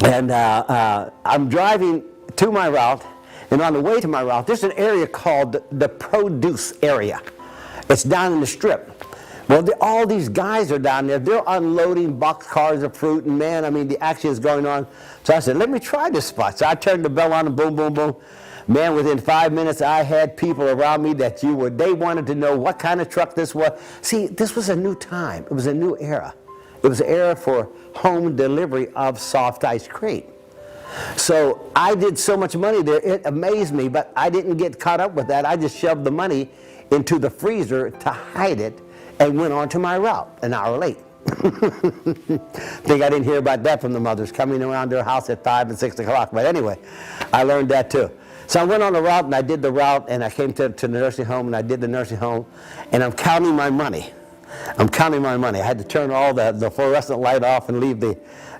And I'm driving to my route, and on the way to my route, there's an area called the produce area. It's down in the strip. Well, all these guys are down there. They're unloading boxcars of fruit, and man, I mean, the action is going on. So I said, let me try this spot. So I turned the bell on, and boom, boom, boom. Man, within 5 minutes, I had people around me that they wanted to know what kind of truck this was. See, this was a new time. It was a new era. It was an era for home delivery of soft ice cream. So I did so much money there, it amazed me, but I didn't get caught up with that. I just shoved the money into the freezer to hide it and went on to my route an hour late. Think I didn't hear about that from the mothers coming around their house at 5 and 6 o'clock. But anyway, I learned that too. So I went on the route and I did the route, and I came to the nursing home and I did the nursing home, and I'm counting my money. I'm counting my money. I had to turn all the fluorescent light off and leave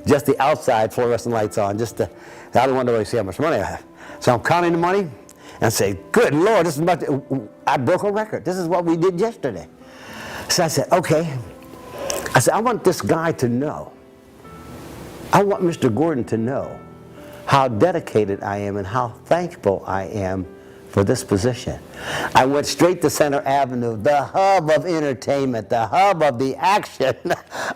just the outside fluorescent lights on. I don't want to really see how much money I have. So I'm counting the money and say, good Lord, this is much. I broke a record. This is what we did yesterday. So I said, okay. I said, I want this guy to know. I want Mr. Gordon to know how dedicated I am and how thankful I am for this position. I went straight to Center Avenue, the hub of entertainment, the hub of the action.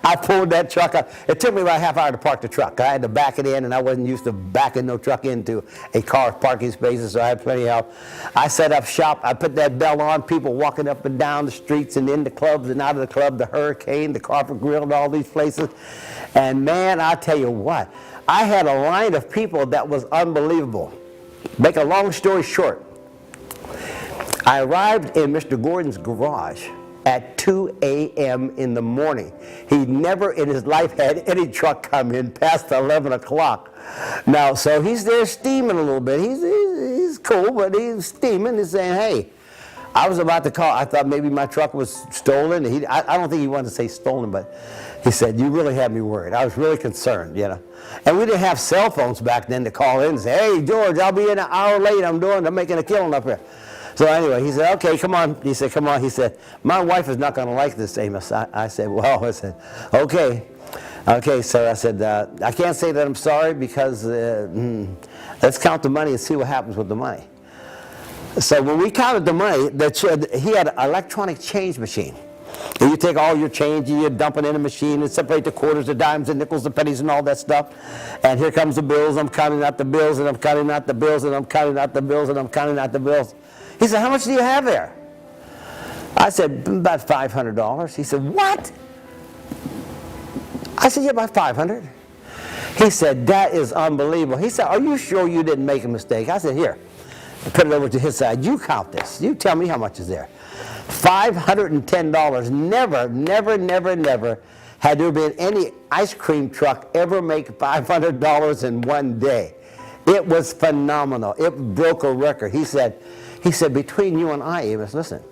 I pulled that truck up. It took me about a half hour to park the truck. I had to back it in, and I wasn't used to backing no truck into a car parking spaces, so I had plenty of help. I set up shop. I put that bell on, people walking up and down the streets and in the clubs and out of the club, the Hurricane, the Carpet Grill, and all these places. And man, I tell you what, I had a line of people that was unbelievable. Make a long story short, I arrived in Mr. Gordon's garage at 2 a.m. in the morning. He never in his life had any truck come in past 11 o'clock. Now, so he's there steaming a little bit. He's cool, but he's steaming. He's saying, hey, I was about to call. I thought maybe my truck was stolen. I don't think he wanted to say stolen, but he said, you really had me worried. I was really concerned, you know. And we didn't have cell phones back then to call in and say, hey, George, I'll be in an hour late. I'm making a killing up here. So anyway, he said, okay, come on. He said, come on. He said, my wife is not going to like this, Amos. I said, well, I said, okay. Okay, so I said, I can't say that I'm sorry because let's count the money and see what happens with the money. So when we counted the money, he had an electronic change machine. And you take all your change and you dump it in a machine and separate the quarters, the dimes, the nickels, the pennies, and all that stuff. And here comes the bills. I'm counting out the bills, and I'm counting out the bills, and I'm counting out the bills, and I'm counting out the bills. He said, how much do you have there? I said, about $500. He said, what? I said, yeah, about $500. He said, that is unbelievable. He said, are you sure you didn't make a mistake? I said, here. I put it over to his side. You count this. You tell me how much is there. $510. Never, never, never, never had there been any ice cream truck ever make $500 in one day. It was phenomenal. It broke a record. He said, between you and I, Amos, listen,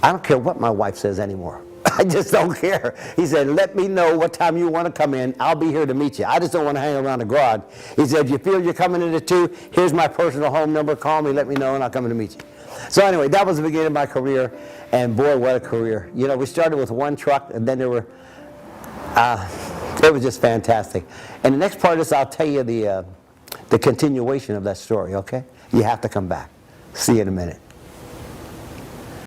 I don't care what my wife says anymore. I just don't care. He said, let me know what time you want to come in. I'll be here to meet you. I just don't want to hang around the garage. He said, if you feel you're coming in at 2, here's my personal home number. Call me, let me know, and I'll come in to meet you. So anyway, that was the beginning of my career, and boy, what a career. You know, we started with one truck, and then there were, it was just fantastic. And the next part of this, I'll tell you the continuation of that story, okay? You have to come back. See you in a minute.